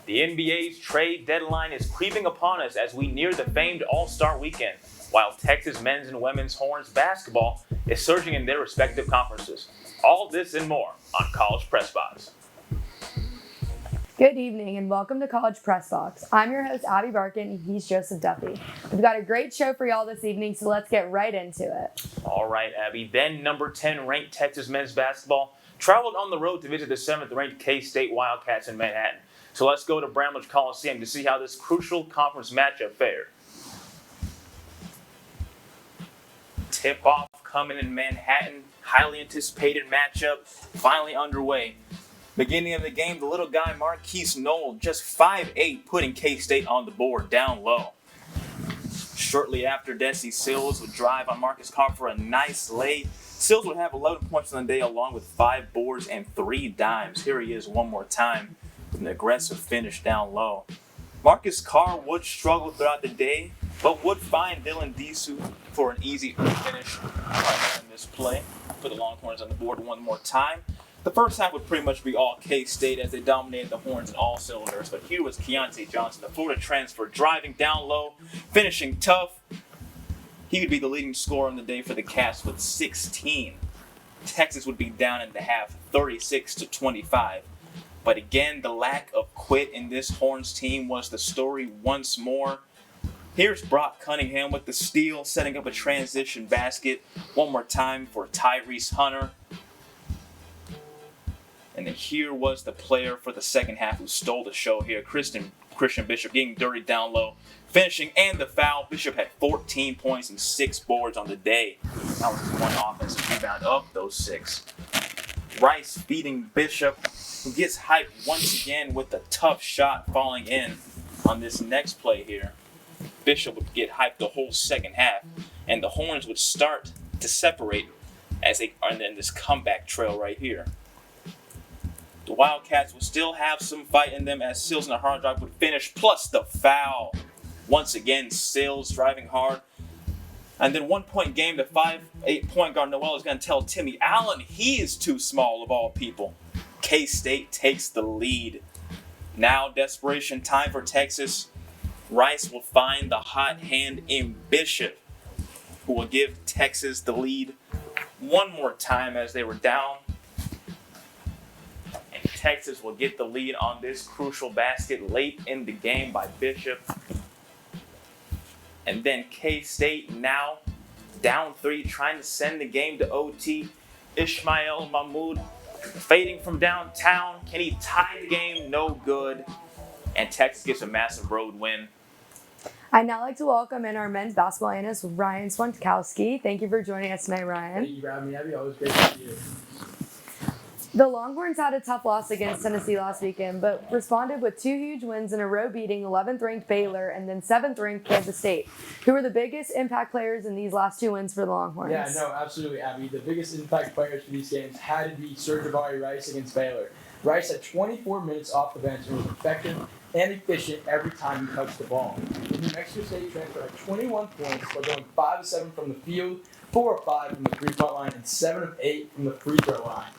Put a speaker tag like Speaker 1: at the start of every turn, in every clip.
Speaker 1: The NBA's trade deadline is creeping upon us as we near the famed All-Star Weekend, while Texas men's and women's Horns basketball is surging in their respective conferences. All this and more on College Press Box.
Speaker 2: Good evening and welcome to College Press Box. I'm your host, Abbie Barkan, and he's Joseph Duffey. We've got a great show for y'all this evening, so let's get right into it.
Speaker 1: All right, Abbie. Then number 10 ranked Texas men's basketball traveled on the road to visit the 7th ranked K-State Wildcats in Manhattan. So let's go to Bramlage Coliseum to see how this crucial conference matchup fared. Tip-off coming in Manhattan. Highly anticipated matchup finally underway. Beginning of the game, the little guy Marquise Knoll, just 5'8", putting K-State on the board down low. Shortly after, Desi Sills would drive on Marcus Carr for a nice lay. Sills would have 11 points on the day along with 5 boards and 3 dimes. Here he is one more time with an aggressive finish down low. Marcus Carr would struggle throughout the day, but would find Dylan Disu for an easy finish in this play. Put the Longhorns on the board one more time. The first half would pretty much be all K-State as they dominated the Horns in all cylinders, but here was Keontae Johnson, the Florida transfer, driving down low, finishing tough. He would be the leading scorer on the day for the Cats with 16. Texas would be down in the half, 36-25. But again, the lack of quit in this Horns team was the story once more. Here's Brock Cunningham with the steal, setting up a transition basket. One more time for Tyrese Hunter. And then here was the player for the second half who stole the show here, Christian Bishop, getting dirty down low, finishing, and the foul. Bishop had 14 points and 6 boards on the day. That was one offensive rebound of those 6. Rice beating Bishop, who gets hyped once again with a tough shot falling in on this next play here. Bishop would get hyped the whole second half, and the Horns would start to separate as they are in this comeback trail right here. The Wildcats would still have some fight in them as Sills and a hard drive would finish, plus the foul. Once again, Sills driving hard. And then 1 point game, the 5'8" point guard Noel is going to tell Timmy Allen he is too small of all people. K-State takes the lead. Now desperation time for Texas. Rice will find the hot hand in Bishop, who will give Texas the lead one more time as they were down. And Texas will get the lead on this crucial basket late in the game by Bishop. And then K-State now down 3, trying to send the game to OT. Ismail Mahmoud fading from downtown. Can he tie the game? No good. And Texas gets a massive road win.
Speaker 2: I'd now like to welcome in our men's basketball analyst, Ryan Swantkowski. Thank you for joining us tonight, Ryan.
Speaker 3: Thank you for having me, Abbie. Always great to be here.
Speaker 2: The Longhorns had a tough loss against Tennessee last weekend, but responded with 2 huge wins in a row, beating 11th-ranked Baylor and then 7th-ranked Kansas State. Who were the biggest impact players in these last 2 wins for the Longhorns?
Speaker 3: Yeah, no, absolutely, Abbie. The biggest impact players for these games had to be Serge Rice against Baylor. Rice had 24 minutes off the bench and was effective and efficient every time he touched the ball. The New Mexico State transfer had 21 points by going 5 of 7 from the field, 4 of 5 from the three-point line, and 7 of 8 from the free throw line.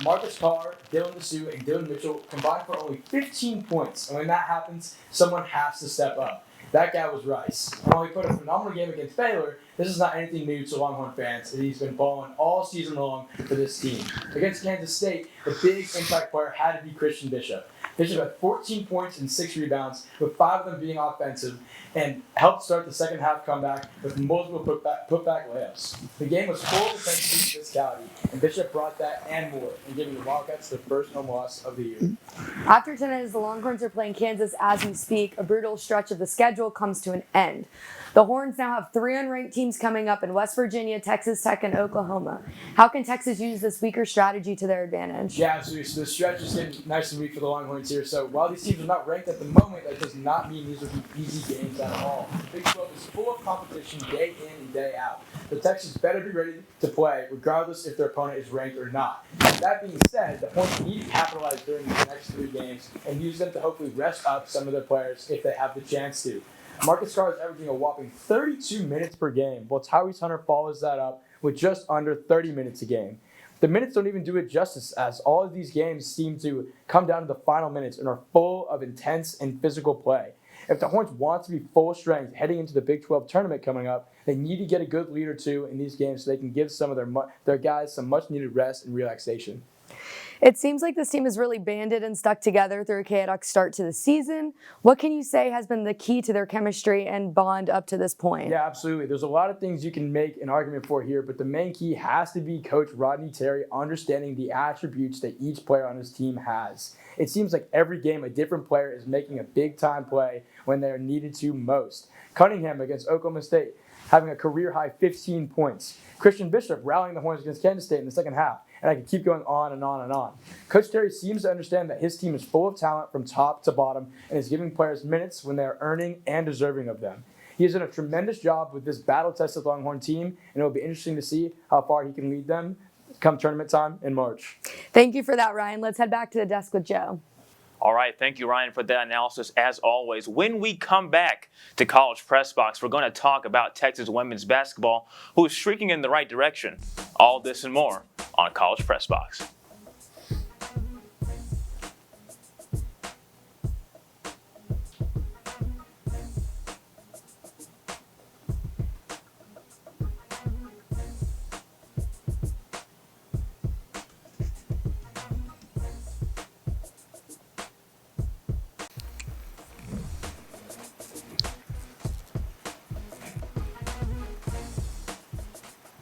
Speaker 3: Marcus Carr, Dylan Disu, and Dylan Mitchell combined for only 15 points, and when that happens, someone has to step up. That guy was Rice. And while he put a phenomenal game against Baylor, this is not anything new to Longhorn fans. He's been balling all season long for this team. Against Kansas State, the big impact player had to be Christian Bishop. Bishop had 14 points and 6 rebounds, with 5 of them being offensive, and helped start the second half comeback with multiple putback layups. The game was full of intensity and physicality, and Bishop brought that and more, in giving the Wildcats their first home loss of the year.
Speaker 2: After tonight, as the Longhorns are playing Kansas as we speak, a brutal stretch of the schedule comes to an end. The Horns now have 3 unranked teams coming up in West Virginia, Texas Tech, and Oklahoma. How can Texas use this weaker strategy to their advantage?
Speaker 3: Yeah, absolutely. So the stretch is getting nice and weak for the Longhorns here. So while these teams are not ranked at the moment, that does not mean these will be easy games at all. The Big 12 is full of competition day in and day out. So Texas better be ready to play, regardless if their opponent is ranked or not. That being said, the Horns need to capitalize during the next 3 games and use them to hopefully rest up some of their players if they have the chance to. Marcus Carr is averaging a whopping 32 minutes per game, while Tyrese Hunter follows that up with just under 30 minutes a game. The minutes don't even do it justice, as all of these games seem to come down to the final minutes and are full of intense and physical play. If the Horns want to be full strength heading into the Big 12 tournament coming up, they need to get a good lead or two in these games so they can give some of their guys some much-needed rest and relaxation.
Speaker 2: It seems like this team is really banded and stuck together through a chaotic start to the season. What can you say has been the key to their chemistry and bond up to this point?
Speaker 3: Yeah, absolutely. There's a lot of things you can make an argument for here, but the main key has to be Coach Rodney Terry understanding the attributes that each player on his team has. It seems like every game a different player is making a big-time play when they are needed to most. Cunningham against Oklahoma State, having a career-high 15 points. Christian Bishop rallying the Horns against Kansas State in the second half. And I can keep going on and on and on. Coach Terry seems to understand that his team is full of talent from top to bottom and is giving players minutes when they are earning and deserving of them. He has done a tremendous job with this battle-tested Longhorn team, and it will be interesting to see how far he can lead them come tournament time in March.
Speaker 2: Thank you for that, Ryan. Let's head back to the desk with Joe.
Speaker 1: All right, thank you, Ryan, for that analysis, as always. When we come back to College Press Box, we're going to talk about Texas women's basketball, who is streaking in the right direction. All this and more on College Press Box.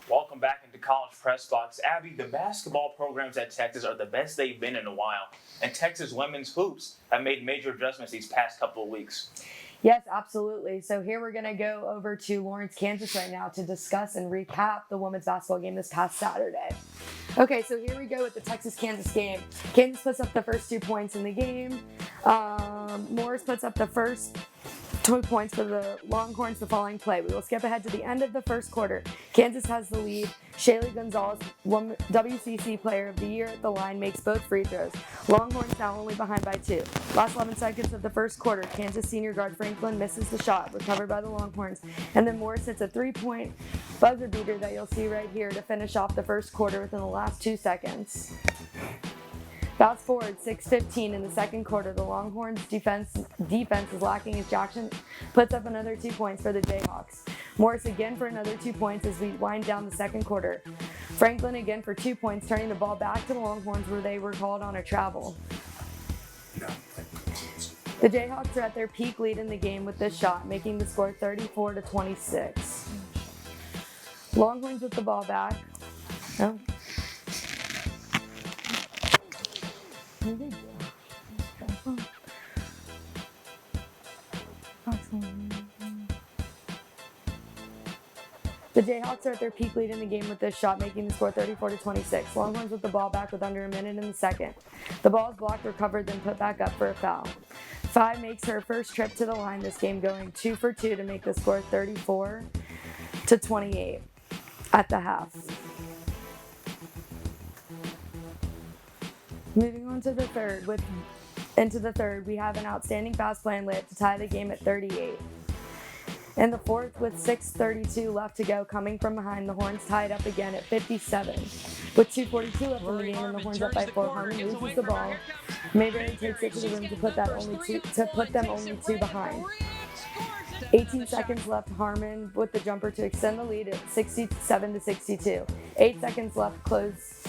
Speaker 1: Welcome back into College Press Box. Abbie, the basketball programs at Texas are the best they've been in a while, and Texas women's hoops have made major adjustments these past couple of weeks.
Speaker 2: Yes, absolutely. So here we're going to go over to Lawrence, Kansas right now to discuss and recap the women's basketball game this past Saturday. Okay, so here we go with the Texas-Kansas game. Kansas puts up the first 2 points in the game. Morris puts up the first 2 points for the Longhorns the following play. We will skip ahead to the end of the first quarter. Kansas has the lead. Shaylee Gonzalez, WCC Player of the Year at the line, makes both free throws. Longhorns now only behind by 2. Last 11 seconds of the first quarter, Kansas senior guard Franklin misses the shot, recovered by the Longhorns, and then Morris hits a 3-point buzzer beater that you'll see right here to finish off the first quarter within the last 2 seconds. Fast forward 6:15 in the second quarter, the Longhorns defense is lacking as Jackson puts up another 2 points for the Jayhawks. Morris again for another 2 points as we wind down the second quarter. Franklin again for 2 points, turning the ball back to the Longhorns where they were called on a travel. The Jayhawks are at their peak lead in the game with this shot, making the score 34-26. Longhorns with the ball back. Oh. The Jayhawks are at their peak lead in the game with this shot, making the score 34-26. Longhorns with the ball back with under a minute in the second. The ball is blocked, recovered, then put back up for a foul. Five makes her first trip to the line this game, going 2 for 2 to make the score 34-28 at the half. Moving on to the third, into the third, we have an outstanding fast play and layup to tie the game at 38. In the fourth, with 6:32 left to go, coming from behind, the Horns tied up again at 57. With 2:42 left in the game and the Horns up by 4, Harmon loses the ball. Mayberry takes it to the rim to put them only 2 behind. 18 seconds left, Harmon with the jumper to extend the lead at 67-62. 8 seconds left, close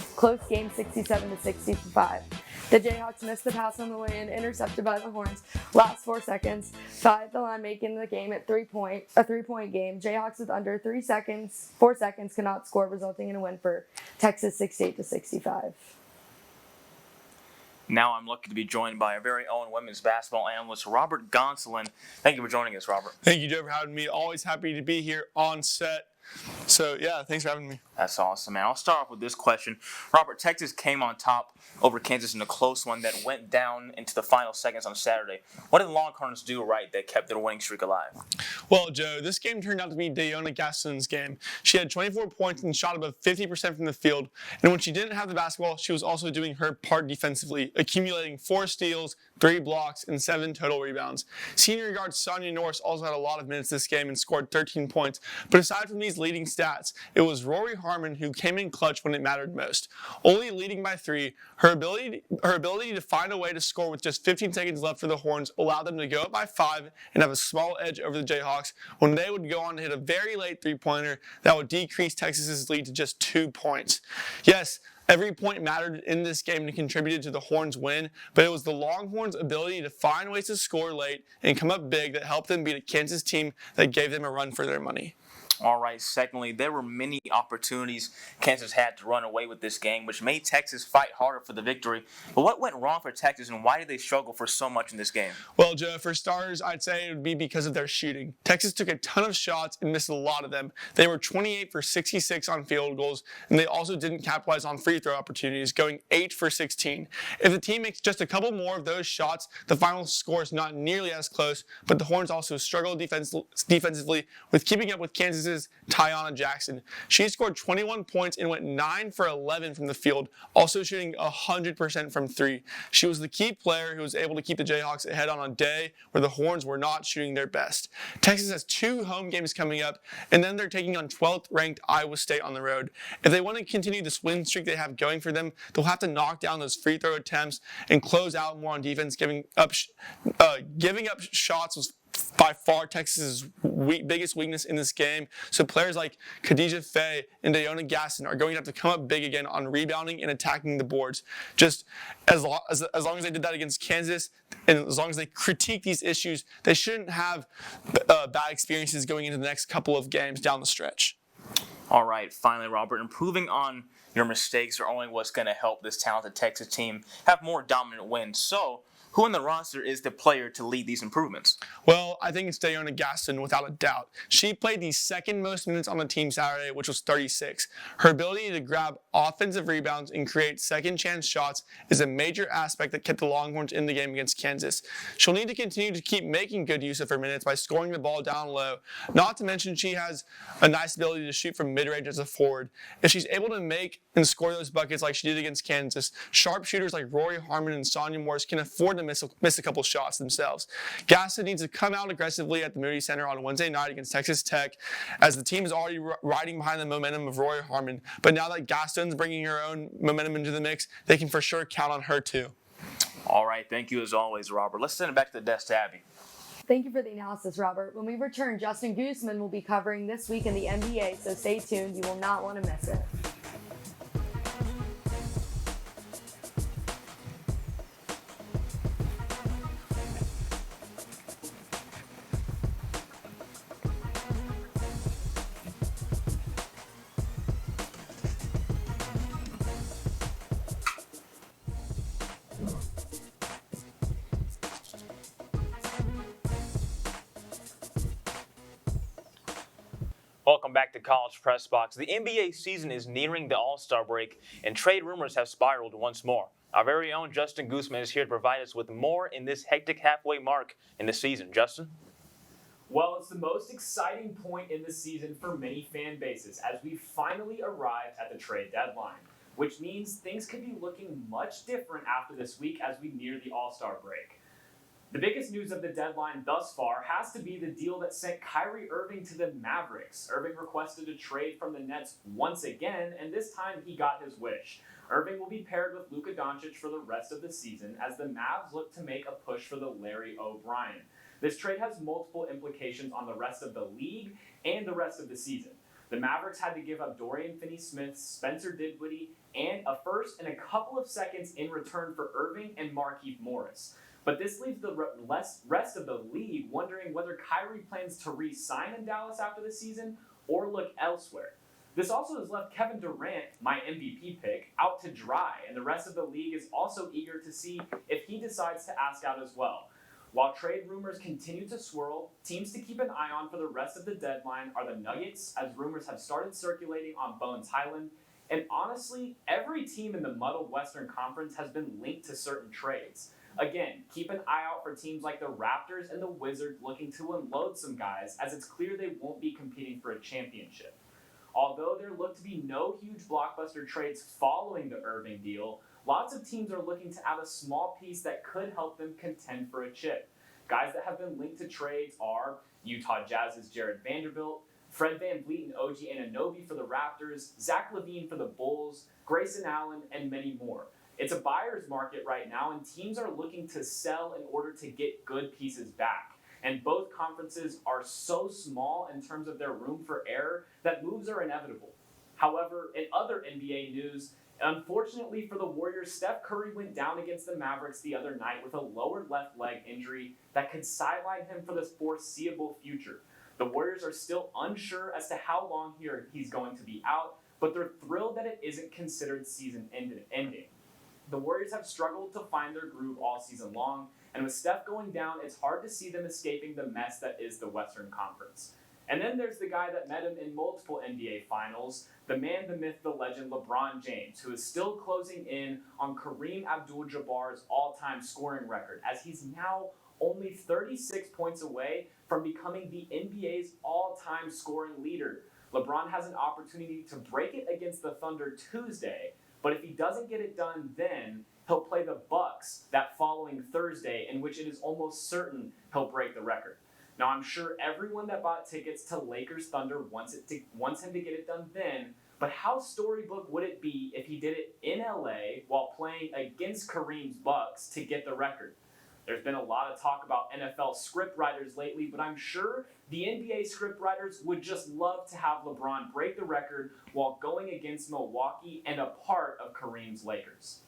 Speaker 2: game 67-65. The Jayhawks missed the pass on the way in, intercepted by the Horns. Last 4 seconds, 5 at the line, making the game at a 3-point game. Jayhawks with under 4 seconds cannot score, resulting in a win for Texas 68-65.
Speaker 1: Now I'm lucky to be joined by our very own women's basketball analyst, Robert Gonsoulin. Thank you for joining us, Robert.
Speaker 4: Thank you, Joe, for having me. Always happy to be here on set. So, yeah, thanks for having me.
Speaker 1: That's awesome, man. I'll start off with this question. Robert, Texas came on top over Kansas in a close one that went down into the final seconds on Saturday. What did the Longhorns do right that kept their winning streak alive?
Speaker 4: Well, Joe, this game turned out to be Dayona Gaston's game. She had 24 points and shot above 50% from the field. And when she didn't have the basketball, she was also doing her part defensively, accumulating 4 steals, 3 blocks, and 7 total rebounds. Senior guard Sonia Norris also had a lot of minutes this game and scored 13 points. But aside from these leading stats, it was Rory Harmon, who came in clutch when it mattered most. Only leading by 3, her ability to find a way to score with just 15 seconds left for the Horns allowed them to go up by 5 and have a small edge over the Jayhawks when they would go on to hit a very late three-pointer that would decrease Texas's lead to just 2 points. Yes, every point mattered in this game and contributed to the Horns' win, but it was the Longhorns' ability to find ways to score late and come up big that helped them beat a Kansas team that gave them a run for their money.
Speaker 1: All right, secondly, there were many opportunities Kansas had to run away with this game, which made Texas fight harder for the victory. But what went wrong for Texas, and why did they struggle for so much in this game?
Speaker 4: Well, Joe, for starters, I'd say it would be because of their shooting. Texas took a ton of shots and missed a lot of them. They were 28 for 66 on field goals, and they also didn't capitalize on free throw opportunities, going 8 for 16. If the team makes just a couple more of those shots, the final score is not nearly as close, but the Horns also struggled defensively with keeping up with Kansas's Tiana Jackson. She scored 21 points and went 9 for 11 from the field, also shooting 100% from 3. She was the key player who was able to keep the Jayhawks ahead on a day where the Horns were not shooting their best. Texas has 2 home games coming up, and then they're taking on 12th ranked Iowa State on the road. If they want to continue this win streak they have going for them, they'll have to knock down those free throw attempts and close out more on defense. Giving up shots was by far Texas's biggest weakness in this game. So players like Khadijah Faye and Diona Gaston are going to have to come up big again on rebounding and attacking the boards. Just as long as they did that against Kansas, and as long as they critique these issues, they shouldn't have bad experiences going into the next couple of games down the stretch.
Speaker 1: All right, finally, Robert, improving on your mistakes are only what's going to help this talented Texas team have more dominant wins. So, who in the roster is the player to lead these improvements?
Speaker 4: Well, I think it's Diona Gaston without a doubt. She played the second most minutes on the team Saturday, which was 36. Her ability to grab offensive rebounds and create second chance shots is a major aspect that kept the Longhorns in the game against Kansas. She'll need to continue to keep making good use of her minutes by scoring the ball down low. Not to mention she has a nice ability to shoot from mid-range as a forward. If she's able to make and score those buckets like she did against Kansas, sharp shooters like Rory Harmon and Sonia Morris can afford to miss a couple shots themselves. Gaston needs to come out aggressively at the Moody Center on Wednesday night against Texas Tech, as the team is already riding behind the momentum of Rory Harmon. But now that Gaston's bringing her own momentum into the mix, they can for sure count on her too.
Speaker 1: All right, thank you as always, Robert. Let's send it back to the desk to Abbie.
Speaker 2: Thank you for the analysis, Robert. When we return, Justin Goosman will be covering this week in the NBA, so stay tuned. You will not want to miss it.
Speaker 1: Welcome back to College Press Box. The NBA season is nearing the All-Star break, and trade rumors have spiraled once more. Our very own Justin Goosman is here to provide us with more in this hectic halfway mark in the season. Justin?
Speaker 5: Well, it's the most exciting point in the season for many fan bases as we finally arrived at the trade deadline, which means things could be looking much different after this week as we near the All-Star break. The biggest news of the deadline thus far has to be the deal that sent Kyrie Irving to the Mavericks. Irving requested a trade from the Nets once again, and this time he got his wish. Irving will be paired with Luka Doncic for the rest of the season as the Mavs look to make a push for the Larry O'Brien. This trade has multiple implications on the rest of the league and the rest of the season. The Mavericks had to give up Dorian Finney-Smith, Spencer Dinwiddie, and a first and a couple of seconds in return for Irving and Markieff Morris. But this leaves the rest of the league wondering whether Kyrie plans to re-sign in Dallas after the season or look elsewhere. This also has left Kevin Durant, my MVP pick, out to dry, and the rest of the league is also eager to see if he decides to ask out as well. While trade rumors continue to swirl, teams to keep an eye on for the rest of the deadline are the Nuggets, as rumors have started circulating on Bones Highland, and honestly, every team in the muddled Western Conference has been linked to certain trades. Again, keep an eye out for teams like the Raptors and the Wizards looking to unload some guys, as it's clear they won't be competing for a championship. Although there look to be no huge blockbuster trades following the Irving deal, lots of teams are looking to add a small piece that could help them contend for a chip. Guys that have been linked to trades are Utah Jazz's Jared Vanderbilt, Fred VanVleet and OG Anunoby for the Raptors, Zach LaVine for the Bulls, Grayson Allen, and many more. It's a buyer's market right now, and teams are looking to sell in order to get good pieces back. And both conferences are so small in terms of their room for error that moves are inevitable. However, in other NBA news, unfortunately for the Warriors, Steph Curry went down against the Mavericks the other night with a lower left leg injury that could sideline him for the foreseeable future. The Warriors are still unsure as to how long he's going to be out, but they're thrilled that it isn't considered season ending. The Warriors have struggled to find their groove all season long, and with Steph going down, it's hard to see them escaping the mess that is the Western Conference. And then there's the guy that met him in multiple NBA finals, the man, the myth, the legend, LeBron James, who is still closing in on Kareem Abdul-Jabbar's all-time scoring record, as he's now only 36 points away from becoming the NBA's all-time scoring leader. LeBron has an opportunity to break it against the Thunder Tuesday, but if he doesn't get it done then, he'll play the Bucks that following Thursday, in which it is almost certain he'll break the record. Now, I'm sure everyone that bought tickets to Lakers Thunder wants him to get it done then, but how storybook would it be if he did it in LA while playing against Kareem's Bucks to get the record? There's been a lot of talk about NFL scriptwriters lately, but I'm sure the NBA scriptwriters would just love to have LeBron break the record while going against Milwaukee and a part of Kareem's Lakers.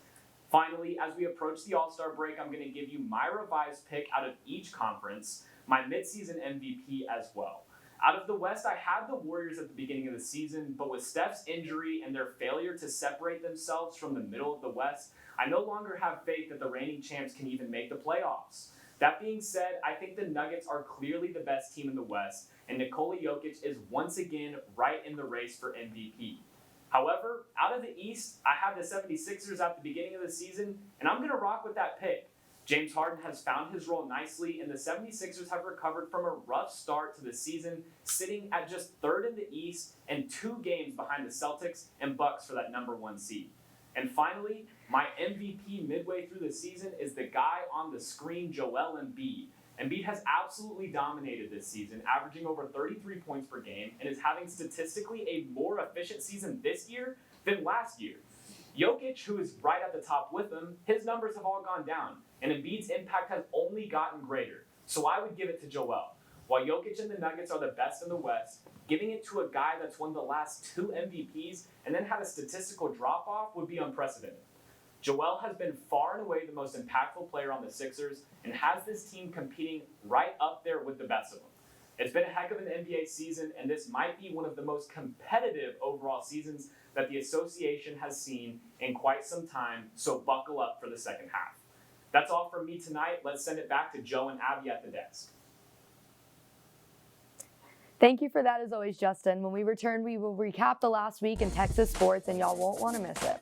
Speaker 5: Finally, as we approach the All-Star break, I'm going to give you my revised pick out of each conference, my midseason MVP as well. Out of the West, I had the Warriors at the beginning of the season, but with Steph's injury and their failure to separate themselves from the middle of the West, I no longer have faith that the reigning champs can even make the playoffs. That being said, I think the Nuggets are clearly the best team in the West, and Nikola Jokic is once again right in the race for MVP. However, out of the East, I have the 76ers at the beginning of the season, and I'm going to rock with that pick. James Harden has found his role nicely, and the 76ers have recovered from a rough start to the season, sitting at just third in the East and 2 games behind the Celtics and Bucks for that number 1 seed. And finally, my MVP midway through the season is the guy on the screen, Joel Embiid. Embiid has absolutely dominated this season, averaging over 33 points per game, and is having statistically a more efficient season this year than last year. Jokic, who is right at the top with him, his numbers have all gone down, and Embiid's impact has only gotten greater. So I would give it to Joel. While Jokic and the Nuggets are the best in the West, giving it to a guy that's won the last 2 MVPs and then had a statistical drop-off would be unprecedented. Joel has been far and away the most impactful player on the Sixers and has this team competing right up there with the best of them. It's been a heck of an NBA season, and this might be one of the most competitive overall seasons that the association has seen in quite some time, so buckle up for the second half. That's all from me tonight. Let's send it back to Joe and Abbie at the desk.
Speaker 2: Thank you for that as always, Justin. When we return, we will recap the last week in Texas sports, and y'all won't want to miss it.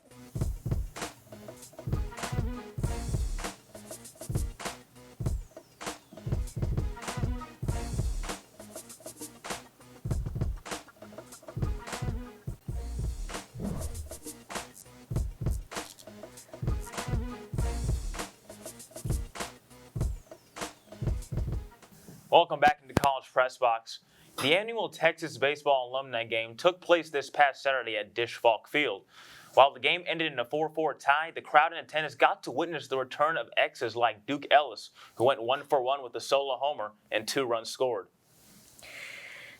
Speaker 1: Welcome back into College Press Box. The annual Texas Baseball Alumni Game took place this past Saturday at Dish Falk Field. While the game ended in a 4-4 tie, the crowd in attendance got to witness the return of X's like Duke Ellis, who went 1-for-1 with a solo homer and 2 runs scored.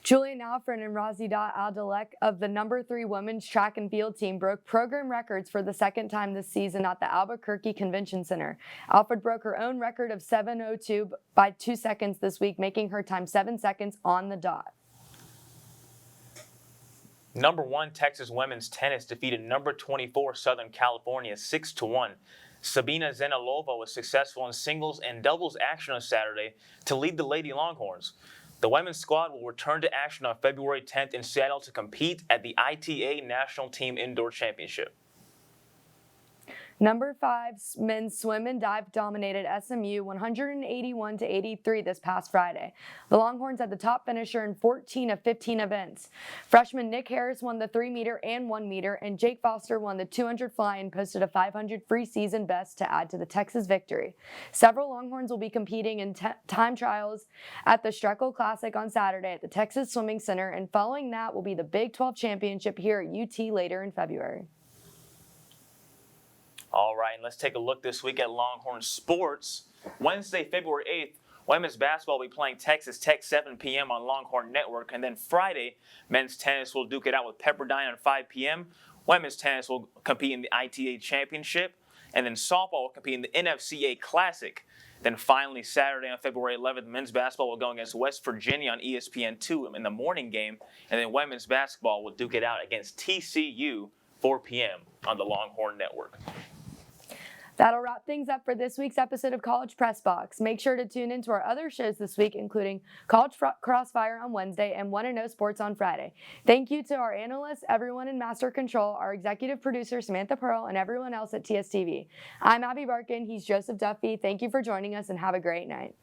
Speaker 2: Julian Alfred and Razida Aldalek of the number 3 women's track and field team broke program records for the second time this season at the Albuquerque Convention Center. Alfred broke her own record of 7:02 by 2 seconds this week, making her time 7 seconds on the dot.
Speaker 1: Number 1 Texas women's tennis defeated number 24 Southern California 6-1. Sabina Zenilova was successful in singles and doubles action on Saturday to lead the Lady Longhorns. The women's squad will return to action on February 10th in Seattle to compete at the ITA National Team Indoor Championship.
Speaker 2: Number 5, men's swim and dive dominated SMU 181-83 this past Friday. The Longhorns had the top finisher in 14 of 15 events. Freshman Nick Harris won the 3-meter and 1-meter, and Jake Foster won the 200 fly and posted a 500 free season best to add to the Texas victory. Several Longhorns will be competing in time trials at the Streckle Classic on Saturday at the Texas Swimming Center, and following that will be the Big 12 Championship here at UT later in February.
Speaker 1: All right, and let's take a look this week at Longhorn sports. Wednesday, February 8th, women's basketball will be playing Texas Tech 7 p.m. on Longhorn Network. And then Friday, men's tennis will duke it out with Pepperdine on 5 p.m. Women's tennis will compete in the ITA Championship. And then softball will compete in the NFCA Classic. Then finally, Saturday on February 11th, men's basketball will go against West Virginia on ESPN2 in the morning game. And then women's basketball will duke it out against TCU 4 p.m. on the Longhorn Network.
Speaker 2: That'll wrap things up for this week's episode of College Press Box. Make sure to tune into our other shows this week, including College Crossfire on Wednesday and Want to Know Sports on Friday. Thank you to our analysts, everyone in Master Control, our executive producer, Samantha Pearl, and everyone else at TSTV. I'm Abbie Barkan. He's Joseph Duffey. Thank you for joining us, and have a great night.